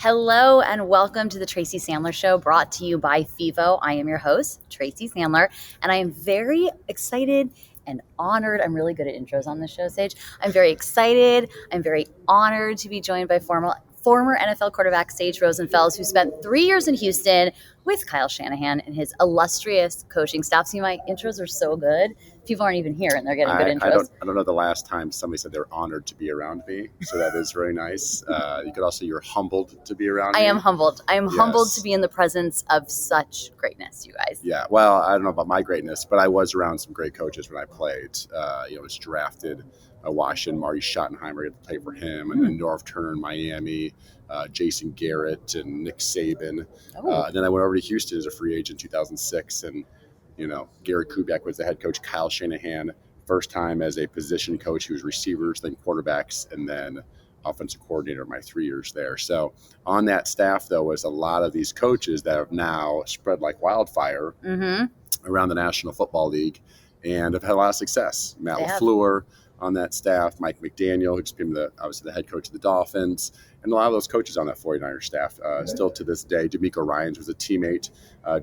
Hello and welcome to the Tracy Sandler Show, brought to you by FEVO. I am your host, Tracy Sandler, and I am very excited and honored. I'm really good at intros on this show, Sage. I'm very excited. I'm very honored to be joined by former NFL quarterback Sage Rosenfels, who spent 3 years in Houston with Kyle Shanahan and his illustrious coaching staff. See, my intros are so good. People aren't even here, and they're getting good intros. I don't know the last time somebody said they're honored to be around me, so that is very nice. You could also, you're humbled to be around me. I am humbled. I am humbled to be in the presence of such greatness, you guys. Yeah, well, I don't know about my greatness, but I was around some great coaches when I played. Was drafted Washington, Marty Schottenheimer, I got to play for him, and then Norv Turner in Miami, Jason Garrett and Nick Saban. And then I went over to Houston as a free agent in 2006, and Gary Kubiak was the head coach. Kyle Shanahan, first time as a position coach, he was receivers, then quarterbacks, and then offensive coordinator my 3 years there. So on that staff, though, was a lot of these coaches that have now spread like wildfire around the National Football League and have had a lot of success. Matt LaFleur on that staff, Mike McDaniel, who just became obviously the head coach of the Dolphins, and a lot of those coaches on that 49ers staff still to this day. DeMeco Ryans was a teammate,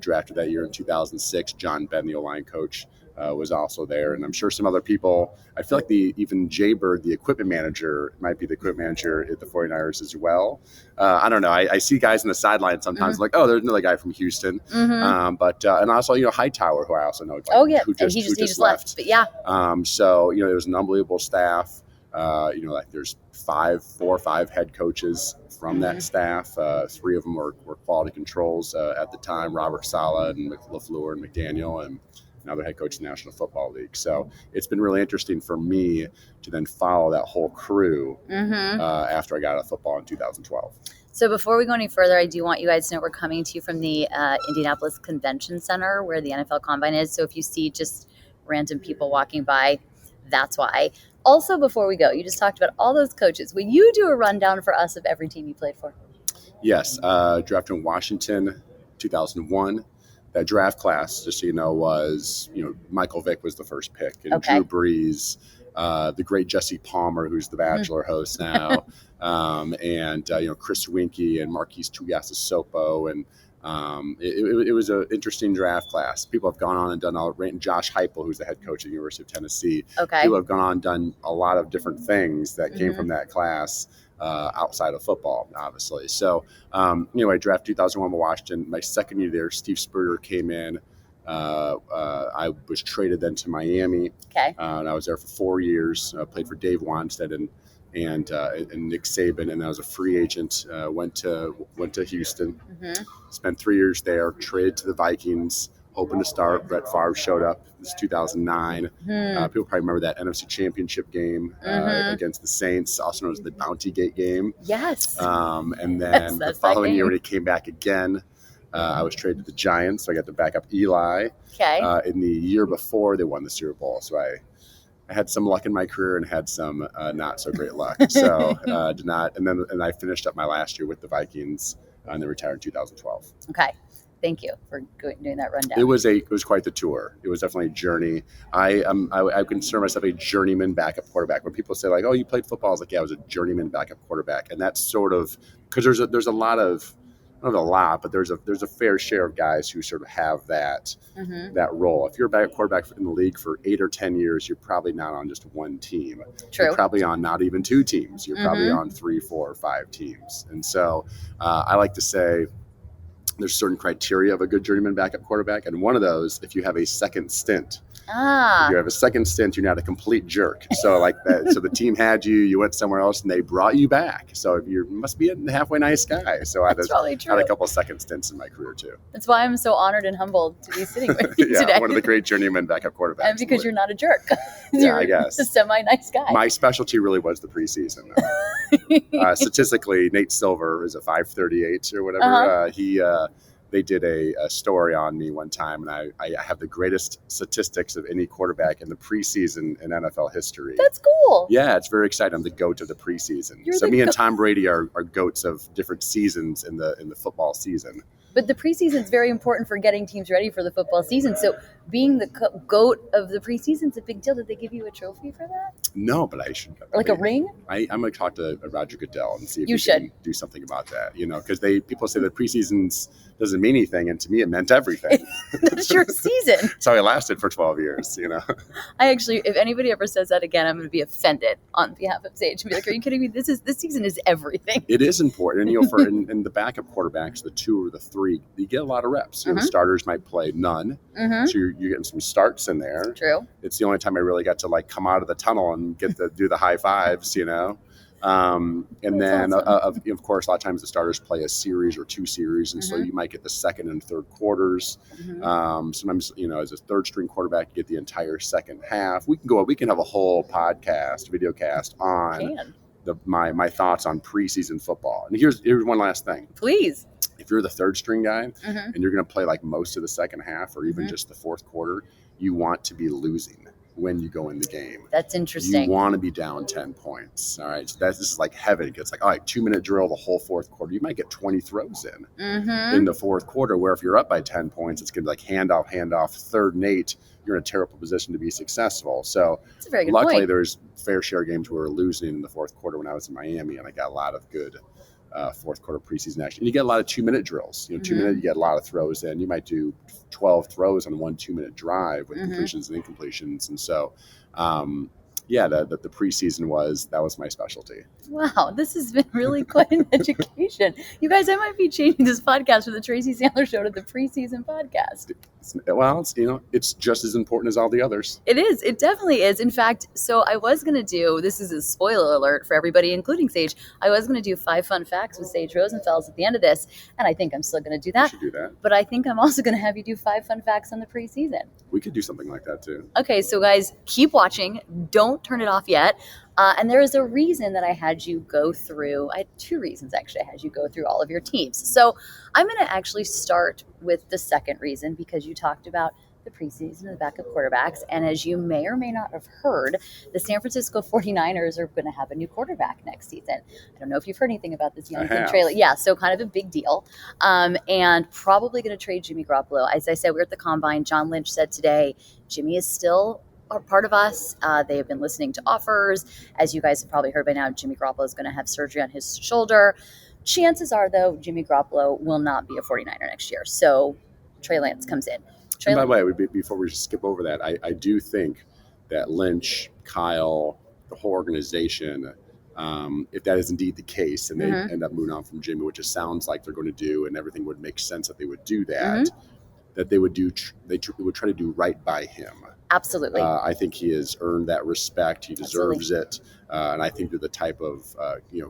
drafted that year in 2006. John Ben, the O-line coach, was also there, and I'm sure some other people. I feel like even Jay Bird, the equipment manager, might be the equipment manager at the 49ers as well. I don't know. I see guys on the sidelines sometimes like, oh, there's another guy from Houston. But and also, Hightower, who I also know. Who just left. But yeah. So, it was an unbelievable staff. There's 4 or 5 head coaches from that staff. 3 of them were quality controls at the time, Robert Saleh and LaFleur and McDaniel, and now they're head coach of the National Football League. So it's been really interesting for me to then follow that whole crew after I got out of football in 2012. So before we go any further, I do want you guys to know we're coming to you from the Indianapolis Convention Center, where the NFL Combine is. So if you see just random people walking by, that's why. Also, before we go, you just talked about all those coaches. Will you do a rundown for us of every team you played for? Yes. Drafted in Washington, 2001. That draft class, just so you know, was, Michael Vick was the first pick, and Drew Brees, the great Jesse Palmer, who's the Bachelor host now, and Chris Winkie and Marquise Tuiasosopo, and it was an interesting draft class. People have gone on and done and Josh Heupel, who's the head coach at the University of Tennessee. People have gone on and done a lot of different things that came from that class. Outside of football, obviously. So, I drafted 2001 in Washington. My second year there, Steve Spurrier came in. I was traded then to Miami. And I was there for 4 years. Played for Dave Wanstead and Nick Saban, and I was a free agent. Went to Houston. Spent 3 years there. Traded to the Vikings. Hoping to start. Brett Favre showed up. This is 2009. People probably remember that NFC Championship game against the Saints, also known as the Bounty Gate game. Yes. And then the following year when he came back again, I was traded to the Giants, so I got to back up Eli. In the year before, they won the Super Bowl, so I had some luck in my career and had some not so great luck. So did not. And I finished up my last year with the Vikings, and then retired in 2012. Okay. Thank you for doing that rundown. It was quite the tour. It was definitely a journey. I consider myself a journeyman backup quarterback. When people say like, "Oh, you played football," I was like, "Yeah, I was a journeyman backup quarterback." And that's sort of because there's a lot of, not a lot, but there's a fair share of guys who sort of have that role. If you're a backup quarterback in the league for 8 or 10 years, you're probably not on just one team. True. You're probably on not even 2 teams. You're probably on 3, 4, or 5 teams. And so I like to say, there's certain criteria of a good journeyman backup quarterback, and one of those, if you have a second stint. If you have a second stint, you're not a complete jerk. So like that. So the team had you went somewhere else, and they brought you back. So you must be a halfway nice guy. So I had a couple of second stints in my career too. That's why I'm so honored and humbled to be sitting with you today. One of the great journeyman backup quarterbacks. And because you're not a jerk. I guess. A semi-nice guy. My specialty really was the preseason. Statistically, Nate Silver is a 5.38 or whatever. They did a story on me one time, and I have the greatest statistics of any quarterback in the preseason in NFL history. That's cool. Yeah, it's very exciting. I'm the GOAT of the preseason. Me and Tom Brady are GOATs of different seasons in the football season. But the preseason is very important for getting teams ready for the football season. So being the GOAT of the preseason is a big deal. Did they give you a trophy for that? No, but I should. Like a ring? I'm going to talk to Roger Goodell and see if you can do something about that. Because people say that preseasons doesn't mean anything, and to me, it meant everything. That's your season. So it lasted for 12 years. I actually, if anybody ever says that again, I'm going to be offended on behalf of Sage and be like, "Are you kidding me? This season is everything." It is important, and for in the backup quarterbacks, the 2 or the 3, you get a lot of reps. The starters might play none, so you're getting some starts in there. True. It's the only time I really got to come out of the tunnel and get to do the high fives. And then, awesome. of course, a lot of times the starters play a series or 2 series, and so you might get the second and third quarters. Sometimes, as a third string quarterback, you get the entire second half. We can have a whole video cast on my thoughts on preseason football. And here's one last thing. Please. If you're the third string guy and you're going to play most of the second half or even just the fourth quarter, you want to be losing when you go in the game. That's interesting. You want to be down 10 points. All right. So this is like heaven. It's all right, 2-minute drill the whole fourth quarter. You might get 20 throws in the fourth quarter, where if you're up by 10 points, it's going to be handoff, 3rd and 8. You're in a terrible position to be successful. So that's a very good luckily point. There's fair share games where we're losing in the fourth quarter when I was in Miami, and I got a lot of good fourth quarter preseason action. And you get a lot of 2-minute drills. 2-minute, you get a lot of throws in. You might do 12 throws on one 2-minute drive with completions and incompletions. And so, the preseason was my specialty. Wow, this has been really quite an education. You guys, I might be changing this podcast from the Tracy Sandler Show to the preseason podcast. Well, it's just as important as all the others. It is. It definitely is. In fact, so I was going to do, this is a spoiler alert for everybody, including Sage. I was going to do 5 fun facts with Sage Rosenfels at the end of this, and I think I'm still going to do that. You should do that. But I think I'm also going to have you do 5 fun facts on the preseason. We could do something like that too. Okay, so guys, keep watching. Don't turn it off yet. And there is a reason that I had you go through, I had 2 reasons actually I had you go through all of your teams. So I'm going to actually start with the second reason, because you talked about the preseason and the backup quarterbacks. And as you may or may not have heard, the San Francisco 49ers are going to have a new quarterback next season. I don't know if you've heard anything about this young kid, Trey Lance. Yeah, so kind of a big deal. And probably going to trade Jimmy Garoppolo. As I said, we're at the Combine. John Lynch said today, Jimmy is still are part of us. They have been listening to offers. As you guys have probably heard by now, Jimmy Garoppolo is going to have surgery on his shoulder. Chances are, though, Jimmy Garoppolo will not be a 49er next year. So Trey Lance comes in. And by the way, before we skip over that, I do think that Lynch, Kyle, the whole organization, if that is indeed the case and they end up moving on from Jimmy, which it sounds like they're going to do, and everything would make sense that they would do that, that they would try to do right by him. Absolutely. I think he has earned that respect. He deserves it. And I think they're the type of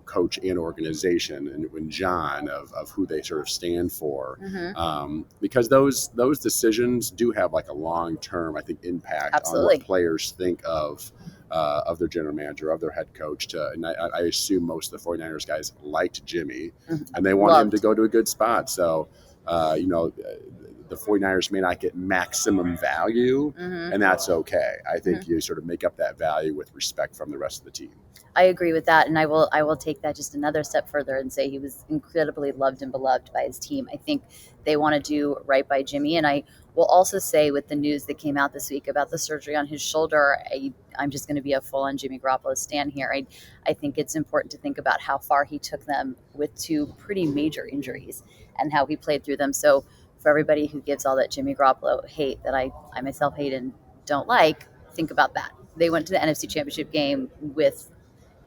coach and organization, and when John of who they sort of stand for, because those decisions do have a long-term, I think, impact on what players think of their general manager, of their head coach. And I assume most of the 49ers guys liked Jimmy, and they want him to go to a good spot. So, the 49ers may not get maximum value, and that's okay. I think you sort of make up that value with respect from the rest of the team. I agree with that, and I will take that just another step further and say he was incredibly loved and beloved by his team. I think they want to do right by Jimmy, and I will also say with the news that came out this week about the surgery on his shoulder, I'm just going to be a full-on Jimmy Garoppolo stan here. I think it's important to think about how far he took them with 2 pretty major injuries and how he played through them. So for everybody who gives all that Jimmy Garoppolo hate that I myself hate and don't like, think about that. They went to the NFC Championship game with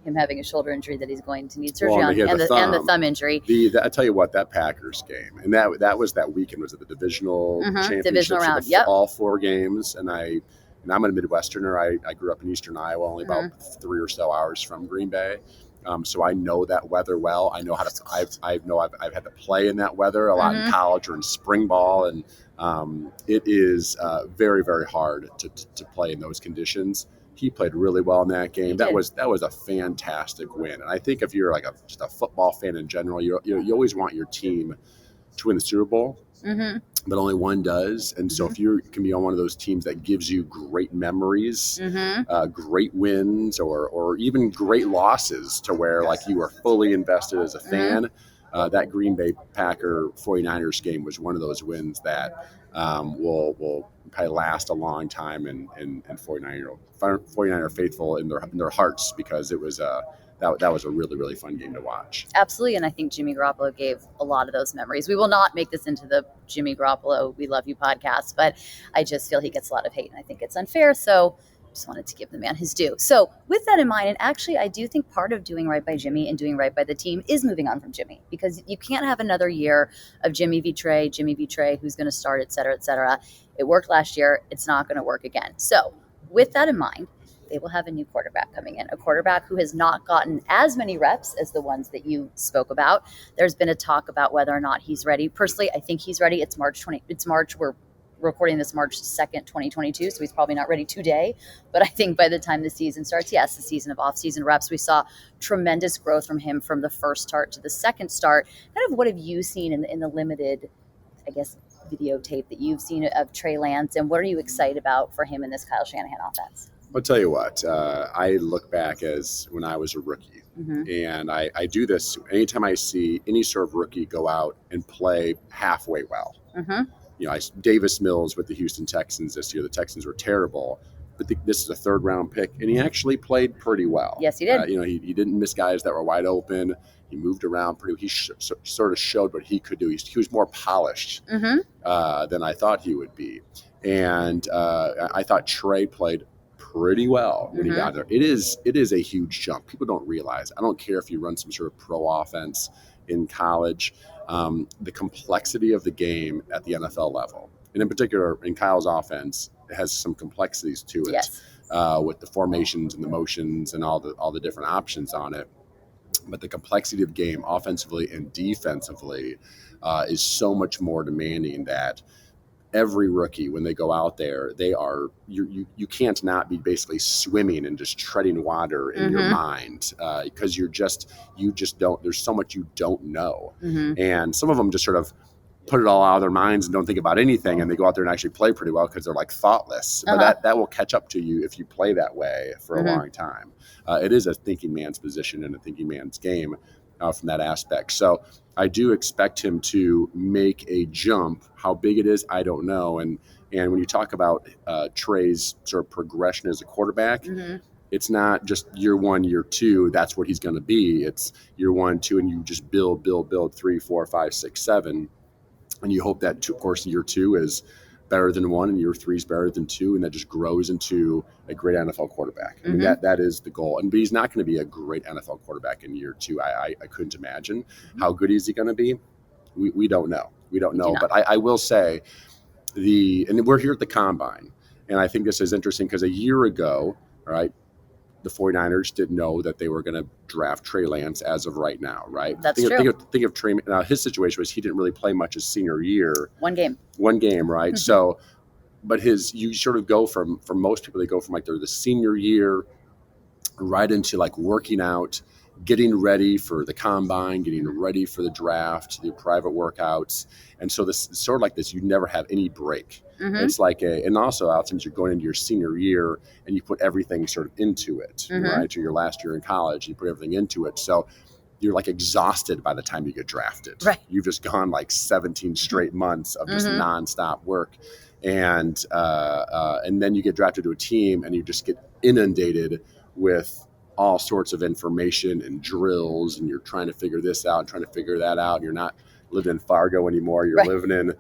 him having a shoulder injury that he's going to need surgery on, and the thumb injury. I tell you what, that Packers game, and that was that weekend, was it the divisional championship? Divisional round, all 4 games, and I'm a Midwesterner. I grew up in Eastern Iowa, only about 3 or so hours from Green Bay. So I know that weather well. I know how to. I've had to play in that weather a lot in college or in spring ball, and it is very, very hard to play in those conditions. He played really well in that game. That was a fantastic win. And I think if you're just a football fan in general, you always want your team to win the Super Bowl. But only one does. And so if you can be on one of those teams that gives you great memories, great wins, or even great losses to where you are fully invested as a fan, that Green Bay Packer 49ers game was one of those wins that will probably last a long time in 49er faithful in their hearts, because it was that was a really, really fun game to watch. Absolutely, and I think Jimmy Garoppolo gave a lot of those memories. We will not make this into the Jimmy Garoppolo We Love You podcast, but I just feel he gets a lot of hate, and I think it's unfair, so just wanted to give the man his due. So with that in mind, and actually I do think part of doing right by Jimmy and doing right by the team is moving on from Jimmy, because you can't have another year of Jimmy v. Trey, who's going to start, et cetera, et cetera. It worked last year. It's not going to work again. So with that in mind, they will have a new quarterback coming in, a quarterback who has not gotten as many reps as the ones that you spoke about. There's been a talk about whether or not he's ready. Personally, I think he's ready. It's March. We're recording this March 2nd, 2022, so he's probably not ready today. But I think by the time the season starts, yes, the season of off-season reps, we saw tremendous growth from him from the first start to the second start. Kind of what have you seen in the limited, I guess, videotape that you've seen of Trey Lance, and what are you excited about for him in this Kyle Shanahan offense? I'll tell you what, I look back as when I was a rookie, and I do this anytime I see any sort of rookie go out and play halfway well. You know, Davis Mills with the Houston Texans this year. The Texans were terrible, but this is a third-round pick, and he actually played pretty well. Yes, he did. You know, he didn't miss guys that were wide open. He moved around pretty. He sort of showed what he could do. He was more polished than I thought he would be, and I thought Trey played pretty well when he got there. It is a huge jump. People don't realize. I don't care if you run some sort of pro offense in college. The complexity of the game at the NFL level, and in particular in Kyle's offense, has some complexities to it. Yes. With the formations and the motions and all the different options on it. But the complexity of the game, offensively and defensively, is so much more demanding that every rookie, when they go out there, you can't not be basically swimming and just treading water in your mind, because you just don't. There's so much you don't know, and some of them just sort of put it all out of their minds and don't think about anything, and they go out there and actually play pretty well because they're like thoughtless. But that will catch up to you if you play that way for a long time. It is a thinking man's position and a thinking man's game from that aspect. So I do expect him to make a jump. How big it is, I don't know. And when you talk about Trey's sort of progression as a quarterback, it's not just year one, year two, that's what he's going to be. It's year 1, 2, and you just build 3, 4, 5, 6, 7. And you hope that, of course, year 2 is better than 1 and year 3 is better than 2, and that just grows into a great NFL quarterback. I mean, that is the goal. But he's not going to be a great NFL quarterback in year 2. I couldn't imagine. How good is he going to be? We don't know. We don't know. But I will say and we're here at the Combine, and I think this is interesting because a year ago, all right, the 49ers didn't know that they were going to draft Trey Lance as of right now, right? That's true. Think of Trey. Now, his situation was he didn't really play much his senior year. One game, right? So, but you sort of go for most people, they go from like they're the senior year right into like working out, getting ready for the Combine, getting ready for the draft, the private workouts. And so this sort of like this, you never have any break. It's like and also a lot of times you're going into your senior year and you put everything sort of into it, right? Or your last year in college, and you put everything into it. So you're like exhausted by the time you get drafted. Right. You've just gone like 17 straight months of just nonstop work. And then you get drafted to a team and you just get inundated with all sorts of information and drills, and you're trying to figure this out, trying to figure that out. You're not living in Fargo anymore. You're living in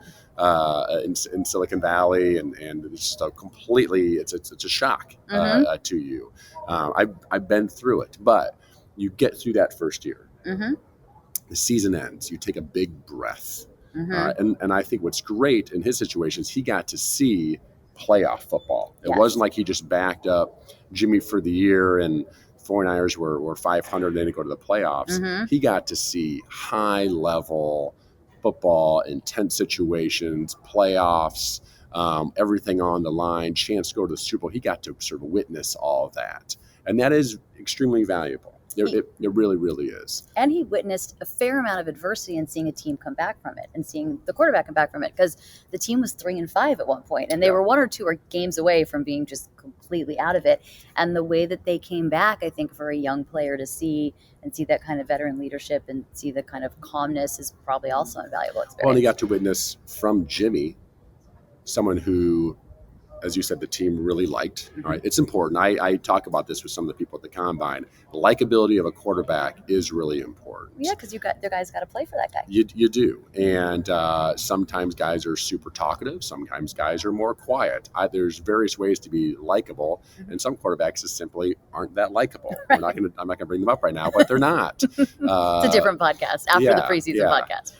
Silicon Valley, and it's just it's a shock to you. I've been through it, but you get through that first year. The season ends. You take a big breath, and I think what's great in his situation is he got to see playoff football. It wasn't like he just backed up Jimmy for the year and 49ers were 500 and they didn't go to the playoffs. He got to see high level football, intense situations, playoffs, everything on the line, chance to go to the Super Bowl. He got to sort of witness all of that. And that is extremely valuable. It really, really is. And he witnessed a fair amount of adversity and seeing a team come back from it and seeing the quarterback come back from it, because the team was 3-5 at one point, and they were 1 or 2 games away from being just completely out of it. And the way that they came back, I think for a young player to see that kind of veteran leadership and see the kind of calmness is probably also an invaluable experience. Well, and he got to witness from Jimmy, someone who, as you said, the team really liked. All right, it's important. I talk about this with some of the people at the combine. The likability of a quarterback is really important. Yeah, because the guy's got to play for that guy. You do. And sometimes guys are super talkative. Sometimes guys are more quiet. There's various ways to be likable, and some quarterbacks just simply aren't that likable. Right. I'm not gonna bring them up right now, but they're not. It's a different podcast after the preseason podcast.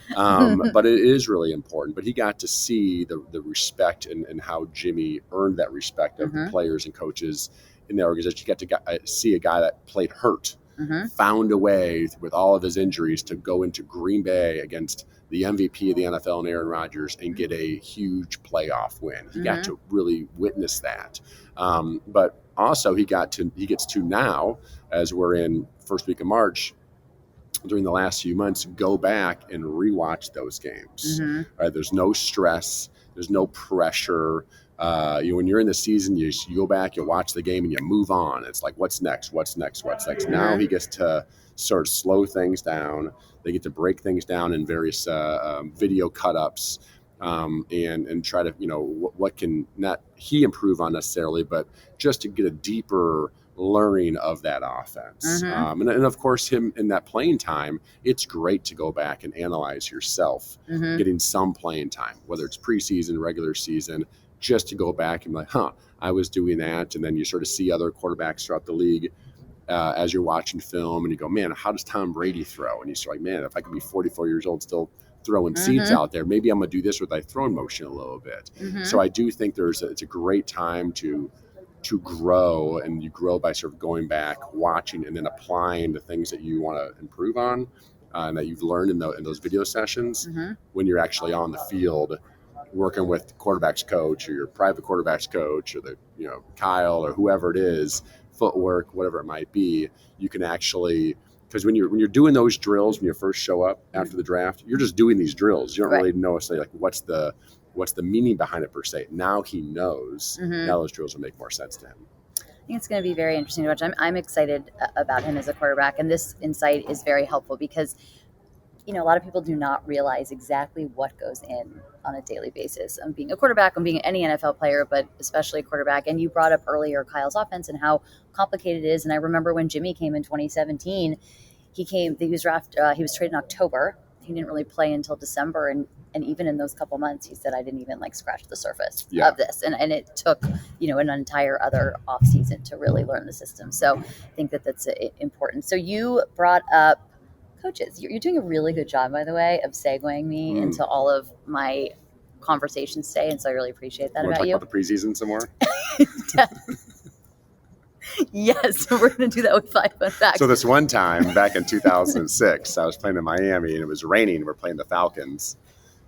But it is really important. But he got to see the respect and how Jimmy earned that respect of the players and coaches in the organization. You get to see a guy that played hurt, found a way with all of his injuries to go into Green Bay against the MVP of the NFL and Aaron Rodgers and get a huge playoff win. He got to really witness that. But also he gets to now, as we're in first week of March, during the last few months, go back and rewatch those games. Right? There's no stress. There's no pressure. When you're in the season, you go back, you watch the game, and you move on. It's like, what's next? Now he gets to sort of slow things down. They get to break things down in various video cut-ups and try to, what can not he improve on necessarily, but just to get a deeper learning of that offense. And of course, him in that playing time, it's great to go back and analyze yourself, getting some playing time, whether it's preseason, regular season, just to go back and be like, I was doing that. And then you sort of see other quarterbacks throughout the league as you're watching film, and you go, man, how does Tom Brady throw? And you're like, man, if I could be 44 years old still throwing seeds out there, maybe I'm going to do this with my throwing motion a little bit. So I do think it's a great time to grow, and you grow by sort of going back, watching, and then applying the things that you want to improve on and that you've learned in those video sessions when you're actually on the field working with the quarterback's coach or your private quarterback's coach or Kyle or whoever it is, footwork, whatever it might be. You can actually, because when you're doing those drills when you first show up after the draft, you're just doing these drills. You don't really know what's the meaning behind it per se. Now he knows. Now those drills will make more sense to him. I think it's going to be very interesting to watch. I'm excited about him as a quarterback, and this insight is very helpful because a lot of people do not realize exactly what goes in on a daily basis. On being a quarterback, on being any NFL player, but especially a quarterback. And you brought up earlier Kyle's offense and how complicated it is. And I remember when Jimmy came in 2017, he was traded in October. He didn't really play until December, and even in those couple months, he said, I didn't even scratch the surface of this. And it took, an entire other off season to really learn the system. So I think that's important. So you brought up coaches. You're doing a really good job, by the way, of segueing me into all of my conversations today. And so I really appreciate that about you. Talk about the preseason some more? Yes, we're going to do that with 5 fun facts. So this one time back in 2006, I was playing in Miami and it was raining. We're playing the Falcons.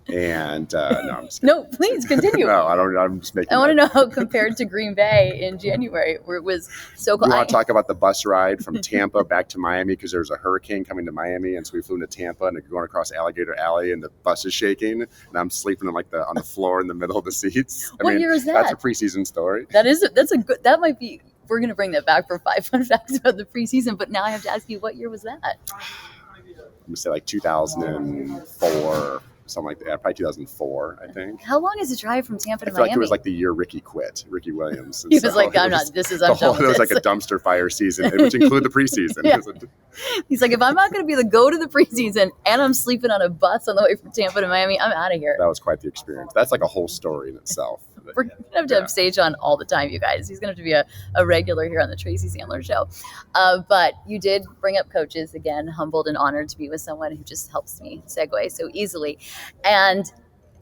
And no, I'm just kidding. No, please continue. No, I don't. I'm just making. I want to know how compared to Green Bay in January, where it was so cold. You want to talk about the bus ride from Tampa back to Miami because there was a hurricane coming to Miami, and so we flew into Tampa and going across Alligator Alley, and the bus is shaking, and I'm sleeping on on the floor in the middle of the seats. What year is that? That's a preseason story. That's a good. That might be. We're going to bring that back for 5 fun facts about the preseason. But now I have to ask you, what year was that? I'm gonna say 2004. Something like that, probably 2004, I think. How long is the drive from Tampa to Miami? I feel like it was the year Ricky quit, Ricky Williams. He was like, I'm done with this. It was like a dumpster fire season, which included the preseason. He's like, if I'm not going to be the go to the preseason and I'm sleeping on a bus on the way from Tampa to Miami, I'm out of here. That was quite the experience. That's like a whole story in itself. We're going to have Sage on all the time, you guys. He's going to have to be a regular here on the Tracy Sandler Show. But you did bring up coaches. Again, humbled and honored to be with someone who just helps me segue so easily. And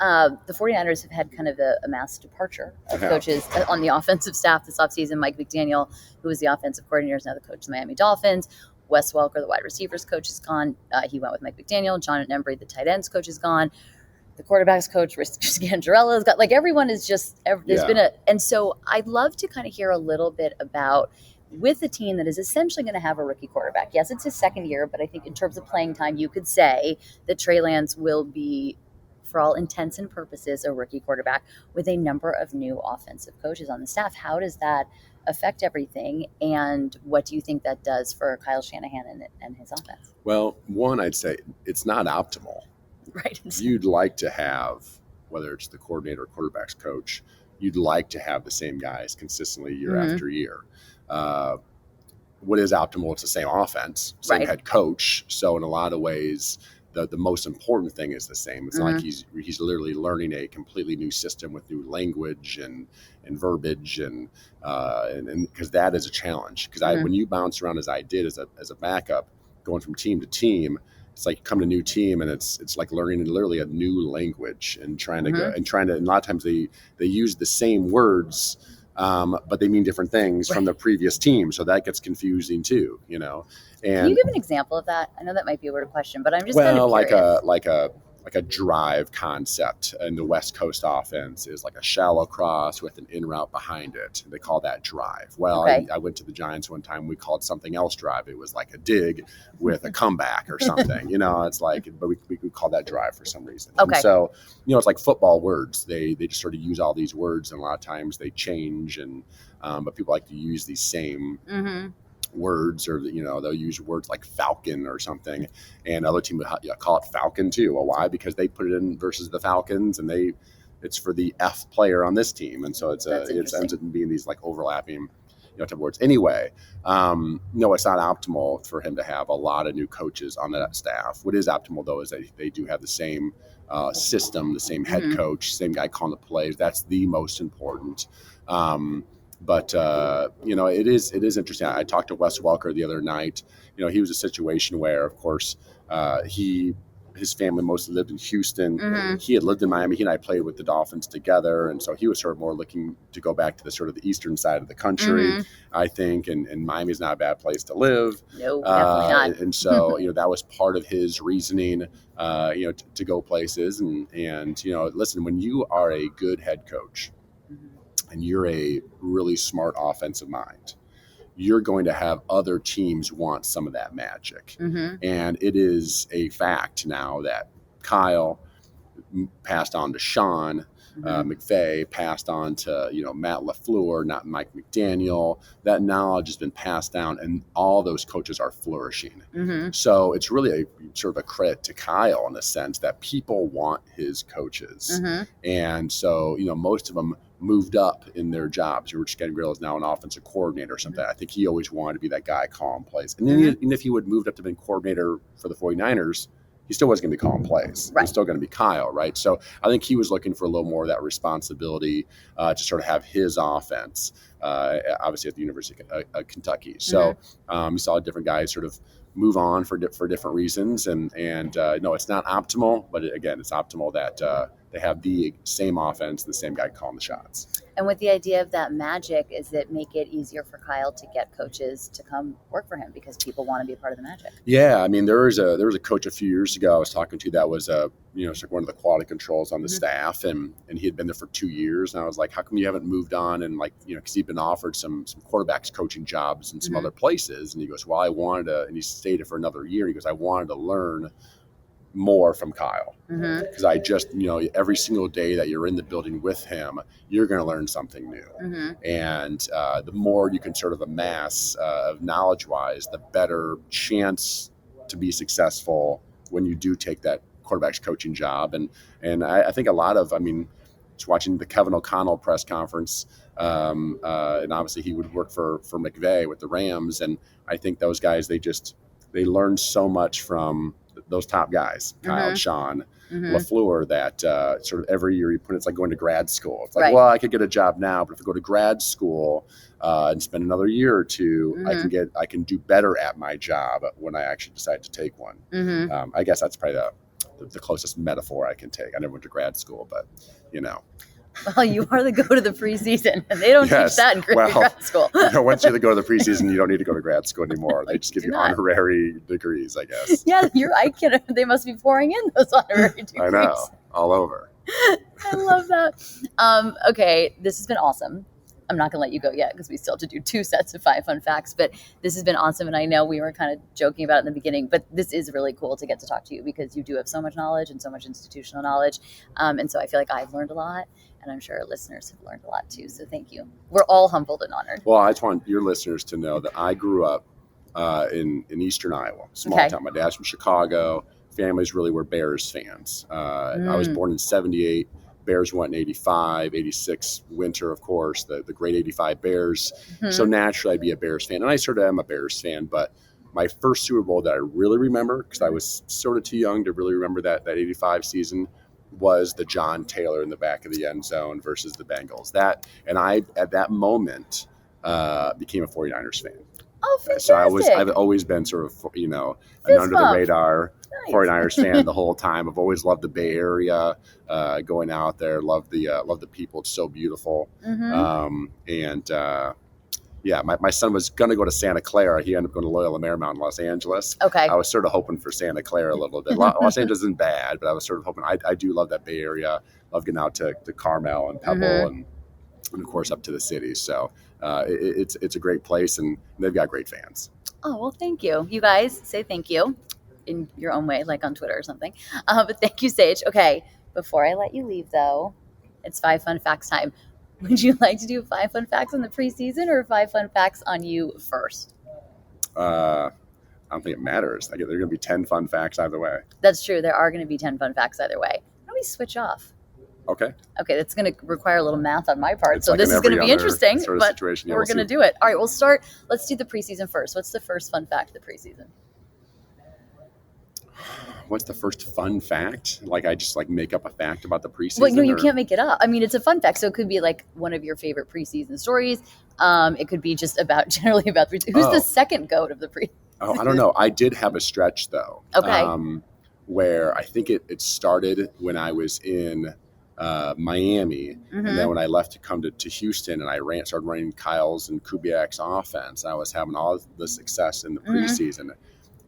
the 49ers have had kind of a mass departure of coaches on the offensive staff this offseason. Mike McDaniel, who was the offensive coordinator, is now the coach of the Miami Dolphins. Wes Welker, the wide receivers coach, is gone. He went with Mike McDaniel. John Embry, the tight ends coach, is gone. The quarterback's coach, Rich Gandarella, has got everyone is just there's been and so I'd love to kind of hear a little bit about with a team that is essentially going to have a rookie quarterback. Yes, it's his second year, but I think in terms of playing time, you could say that Trey Lance will be, for all intents and purposes, a rookie quarterback with a number of new offensive coaches on the staff. How does that affect everything? And what do you think that does for Kyle Shanahan and his offense? Well, one, I'd say it's not optimal. Right. You'd like to have, whether it's the coordinator or quarterback's coach, you'd like to have the same guys consistently year after year. What is optimal? It's the same offense, same head coach. So in a lot of ways, the most important thing is the same. It's not like he's literally learning a completely new system with new language and verbiage and because that is a challenge. Because when you bounce around as I did as a backup, going from team to team, it's like come to a new team and it's like learning literally a new language and trying to go and a lot of times they use the same words. But they mean different things from the previous team, so that gets confusing too. And can you give an example of that? I know that might be a weird question, but I'm just kind of curious. like a drive concept in the West Coast offense is like a shallow cross with an in route behind it. They call that drive. Well, I went to the Giants one time. We called something else drive. It was like a dig with a comeback or something. It's like, but we call that drive for some reason. Okay. And so, it's like football words. They just sort of use all these words, and a lot of times they change. And but people like to use these same words, or they'll use words like Falcon or something, and other team would call it Falcon too. Well, why? Because they put it in versus the Falcons, and it's for the F player on this team, and so it ends up being these like overlapping type of words. Anyway, no, it's not optimal for him to have a lot of new coaches on that staff. What is optimal though is they do have the same system, the same head coach, same guy calling the plays. That's the most important. But it is interesting. I talked to Wes Welker the other night. He was a situation where, of course, his family mostly lived in Houston. He had lived in Miami. He and I played with the Dolphins together, and so he was sort of more looking to go back to the sort of the eastern side of the country, I think. And Miami's not a bad place to live. No, definitely not. And so that was part of his reasoning, to go places. And listen, when you are a good head coach and you're a really smart offensive mind, you're going to have other teams want some of that magic. And it is a fact now that Kyle passed on to Sean McVay, passed on to Matt LaFleur, not Mike McDaniel. That knowledge has been passed down, and all those coaches are flourishing. So it's really a sort of a credit to Kyle in the sense that people want his coaches. And so most of them moved up in their jobs. Rich Gangrel is now an offensive coordinator or something. I think he always wanted to be that guy calling plays. And then even if he would moved up to being coordinator for the 49ers, he still wasn't going to be calling plays. He's still going to be Kyle, right? So I think he was looking for a little more of that responsibility to sort of have his offense, obviously at the University of Kentucky. So you saw different guys sort of move on for different reasons. And no, it's not optimal, but again, it's optimal that they have the same offense, the same guy calling the shots. And with the idea of that magic, is it make it easier for Kyle to get coaches to come work for him because people want to be a part of the magic? Yeah, I mean, there was a coach a few years ago I was talking to that was one of the quality controls on the staff, and he had been there for 2 years, and I was like, how come you haven't moved on? And because he'd been offered some quarterbacks coaching jobs in some other places, and he goes, well, I wanted to, and he stayed for another year. He goes, I wanted to learn more from Kyle because I just every single day that you're in the building with him, you're going to learn something new, and the more you can sort of amass knowledge wise, the better chance to be successful when you do take that quarterback's coaching job. And I think a lot of, just watching the Kevin O'Connell press conference, and obviously he would work for McVay with the Rams, and I think those guys they learned so much from those top guys, Kyle, Sean, LaFleur, that sort of every year it's like going to grad school. It's like, well, I could get a job now, but if I go to grad school and spend another year or two, I can do better at my job when I actually decide to take one. I guess that's probably the closest metaphor I can take. I never went to grad school, but Well, you are the go to the preseason, and they don't teach that in grad school. Once you go to the preseason, you don't need to go to grad school anymore. They just give you honorary degrees, I guess. Yeah, they must be pouring in those honorary degrees. I know, all over. I love that. Okay, this has been awesome. I'm not going to let you go yet because we still have to do 2 sets of 5 fun facts. But this has been awesome. And I know we were kind of joking about it in the beginning, but this is really cool to get to talk to you because you do have so much knowledge and so much institutional knowledge. And so I feel like I've learned a lot. And I'm sure our listeners have learned a lot too. So thank you. We're all humbled and honored. Well, I just want your listeners to know that I grew up in eastern Iowa, small town. My dad's from Chicago. Families really were Bears fans. I was born in 78. Bears went in 85, 86 winter, of course, the great 85 Bears. So naturally I'd be a Bears fan. And I sort of am a Bears fan, but my first Super Bowl that I really remember, because I was sort of too young to really remember that 85 season, was the John Taylor in the back of the end zone versus the Bengals. And I, at that moment, became a 49ers fan. Oh, fantastic. So I've always been sort of, an under the radar 49ers fan the whole time. I've always loved the Bay Area, going out there. Love the people. It's so beautiful. Yeah, my son was going to go to Santa Clara. He ended up going to Loyola Marymount in Los Angeles. Okay. I was sort of hoping for Santa Clara a little bit. Los Angeles isn't bad, but I was sort of hoping. I do love that Bay Area. Love getting out to Carmel and Pebble and of course up to the city. So it's a great place, and they've got great fans. Oh, well, thank you. You guys say thank you in your own way, like on Twitter or something. But thank you, Sage. Okay, before I let you leave, though, it's 5 fun facts time. Would you like to do 5 fun facts on the preseason or 5 fun facts on you first? I don't think it matters. There are going to be 10 fun facts either way. That's true. There are going to be 10 fun facts either way. Why don't we switch off? Okay. Okay, that's going to require a little math on my part. So this is going to be interesting, but we're going to do it. All right, we'll start. Let's do the preseason first. What's the first fun fact of the preseason? What's the first fun fact? Like I just make up a fact about the preseason? Well, no, you can't make it up. I mean, it's a fun fact. So it could be like one of your favorite preseason stories. It could be just generally about who's the second GOAT of the preseason. Oh, I don't know. I did have a stretch though. Okay. Where I think it started when I was in Miami, and then when I left to come to Houston, and I started running Kyle's and Kubiak's offense. I was having all the success in the preseason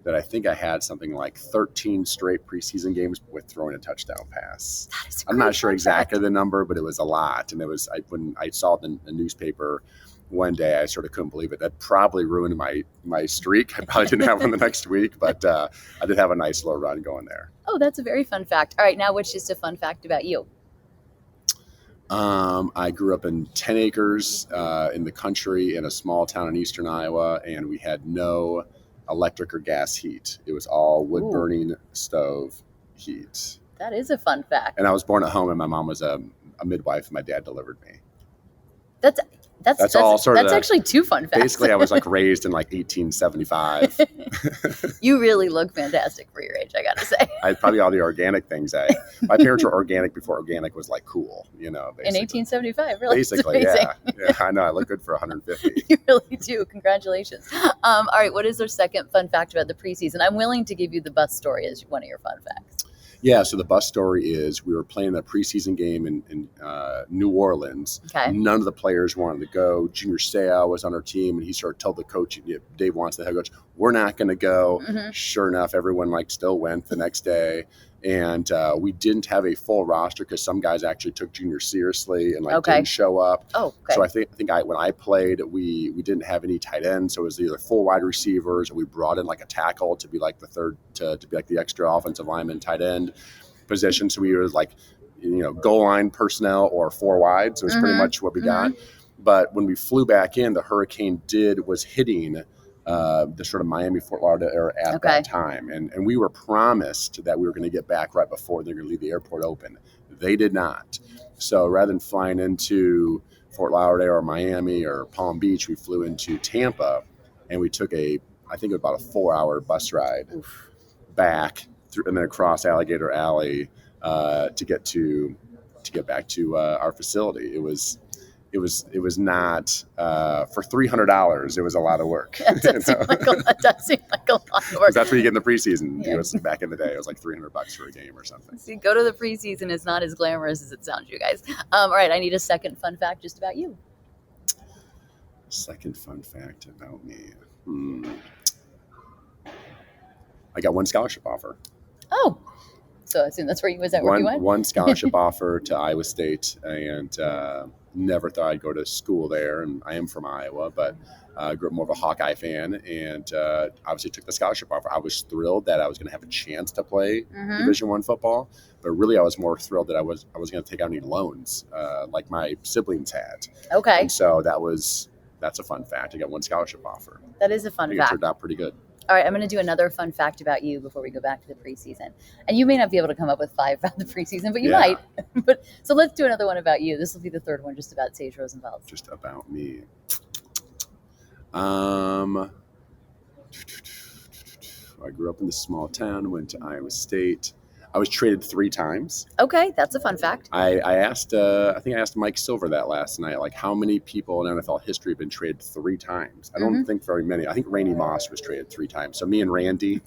that I think I had something like 13 straight preseason games with throwing a touchdown pass. I'm not sure exactly the number, but it was a lot. And it was when I saw it in the newspaper one day, I sort of couldn't believe it. That probably ruined my streak. I probably didn't have one the next week, but I did have a nice little run going there. Oh, that's a very fun fact. All right, now what's just a fun fact about you? I grew up in 10 acres in the country in a small town in eastern Iowa, and we had no electric or gas heat. It was all wood-burning stove heat. That is a fun fact. And I was born at home, and my mom was a midwife, and my dad delivered me. That's That's actually 2 fun facts. Basically, I was raised in 1875. You really look fantastic for your age, I gotta say. I had probably all the organic things. My parents were organic before organic was cool, basically. In 1875, really? Basically, yeah. I know. I look good for 150. You really do. Congratulations. All right, what is our second fun fact about the preseason? I'm willing to give you the bus story as one of your fun facts. Yeah, so the bus story is we were playing a preseason game in New Orleans. Okay. None of the players wanted to go. Junior Seau was on our team, and he sort of told the coach, Dave Wants, the head coach, we're not going to go. Sure enough, everyone still went the next day. And we didn't have a full roster because some guys actually took Junior seriously and didn't show up. Oh, okay. So I think when I played, we didn't have any tight ends. So it was either full wide receivers, or we brought in a tackle to be the third to be the extra offensive lineman tight end position. So we were goal line personnel or 4 wide. So it was pretty much what we got. But when we flew back in, the hurricane was hitting the sort of Miami-Fort Lauderdale area at that time. And we were promised that we were going to get back right before they're going to leave the airport open. They did not. So rather than flying into Fort Lauderdale or Miami or Palm Beach, we flew into Tampa, and we took I think about a 4-hour bus ride back through and then across Alligator Alley to get back to our facility. It was not for $300. It was a lot of work. That does seem like a lot of work. That's what you get in the preseason. Yeah. It was back in the day. It was $300 for a game or something. See, go to the preseason is not as glamorous as it sounds, you guys. All right, I need a second fun fact just about you. Second fun fact about me. I got 1 scholarship offer. Oh, So I assume that's where you was at where you went. One scholarship offer to Iowa State, and never thought I'd go to school there. And I am from Iowa, but grew up more of a Hawkeye fan, and obviously took the scholarship offer. I was thrilled that I was going to have a chance to play Division I football, but really I was more thrilled that I was going to take out any loans like my siblings had. Okay. And so that's a fun fact. I got one scholarship offer. That is a fun I think fact. It turned out pretty good. All right, I'm going to do another fun fact about you before we go back to the preseason. And you may not be able to come up with 5 about the preseason, but you might. But so let's do another one about you. This will be the third one, just about Sage Rosenfels. Just about me. I grew up in this small town, went to Iowa State. I was traded 3 times. Okay, that's a fun fact. I think I asked Mike Silver that last night, like how many people in NFL history have been traded 3 times? I don't think very many. I think Randy Moss was traded 3 times. So me and Randy,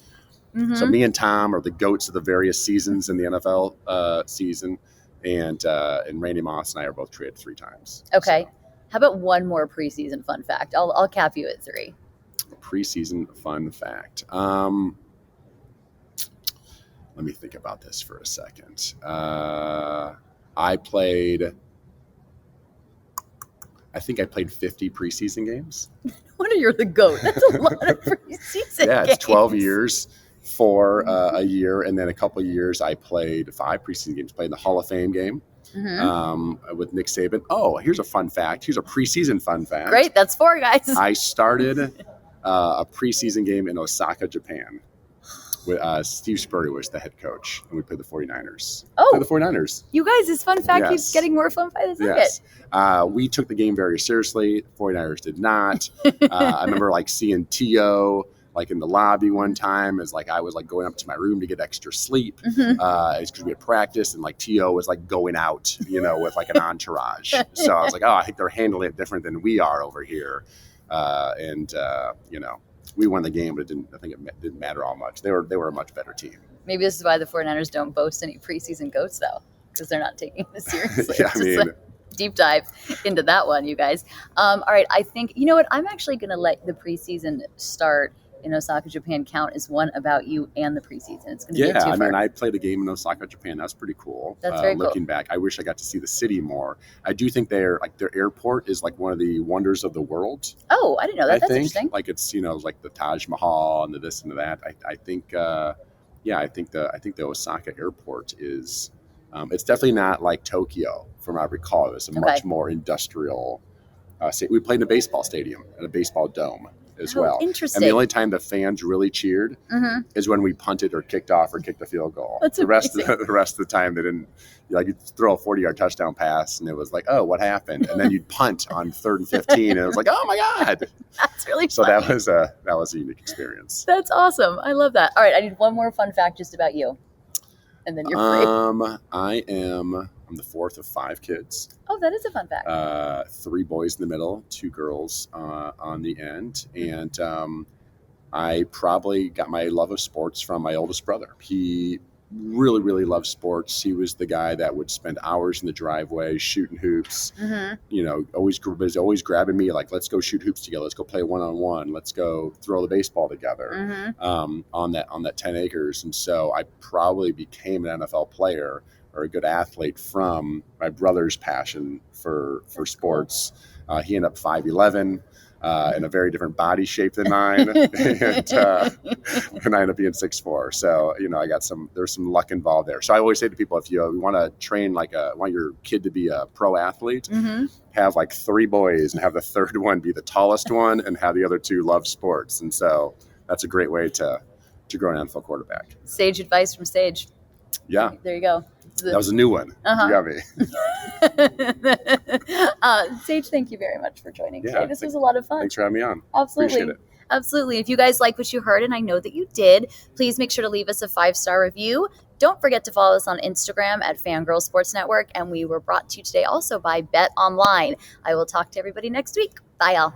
so me and Tom are the GOATs of the various seasons in the NFL season, and Randy Moss and I are both traded 3 times. Okay. So. How about one more preseason fun fact? I'll cap you at 3. Preseason fun fact. Let me think about this for a second. I think I played 50 preseason games. What are you, the GOAT? That's a lot of preseason Yeah, games. it's 12 years for a year, and then a couple of years I played 5 preseason games. Played in the Hall of Fame game with Nick Saban. Oh, here's a fun fact. Here's a preseason fun fact. Great, that's 4, guys. I started a preseason game in Osaka, Japan. With Steve Spurrier was the head coach, and we played the 49ers. Oh, the 49ers. You guys, this fun fact keeps getting more fun by the second. Yes. We took the game very seriously. The 49ers did not. I remember seeing T.O. In the lobby one time as I was going up to my room to get extra sleep because we had practice, and T.O. was going out, with an entourage. So I was like, oh, I think they're handling it different than we are over here. We won the game, but I think it didn't matter all much. They were a much better team. Maybe this is why the 49ers don't boast any preseason GOATs, though, because they're not taking it seriously. Yeah, deep dive into that one, you guys. All right, I think, you know what? I'm actually going to let the preseason start in Osaka, Japan count as one about you and the preseason. It's going to be a two-part. I played a game in Osaka, Japan. That's pretty cool. That's very cool. Looking back, I wish I got to see the city more. I do think their airport is one of the wonders of the world. Oh, I didn't know that. That's interesting. It's the Taj Mahal and the this and the that. I think the Osaka airport is. It's definitely not like Tokyo, from what I recall. It's a much more industrial. We played in a baseball stadium and a baseball dome as well. Interesting. And the only time the fans really cheered is when we punted or kicked off or kicked a field goal. That's the rest of the time they didn't. You'd throw a 40-yard touchdown pass and it was oh, what happened? And then you'd punt on 3rd and 15 and it was oh my God. That's really so funny. that was a unique experience. That's awesome. I love that. All right, I need one more fun fact just about you. And then you're free. I'm the 4th of 5 kids. Oh, that is a fun fact. 3 boys in the middle, 2 girls on the end. And I probably got my love of sports from my oldest brother. He really, really loved sports. He was the guy that would spend hours in the driveway shooting hoops. Always grabbing me let's go shoot hoops together. Let's go play one-on-one. Let's go throw the baseball together on that 10 acres. And so I probably became an NFL player or a good athlete from my brother's passion for sports. He ended up 5'11", in a very different body shape than mine, and I ended up being 6'4". So I got there's some luck involved there. So I always say to people, if you want to train want your kid to be a pro athlete, have 3 boys and have the 3rd one be the tallest one, and have the other 2 love sports. And so that's a great way to grow an NFL quarterback. Sage advice from Sage. Yeah, there you go. That was a new one. You got me. Sage, thank you very much for joining today. This was a lot of fun. Thanks for having me on. Absolutely. Appreciate it. Absolutely. If you guys like what you heard, and I know that you did, please make sure to leave us a 5-star review. Don't forget to follow us on Instagram at Fangirl Sports Network. And we were brought to you today also by Bet Online. I will talk to everybody next week. Bye, y'all.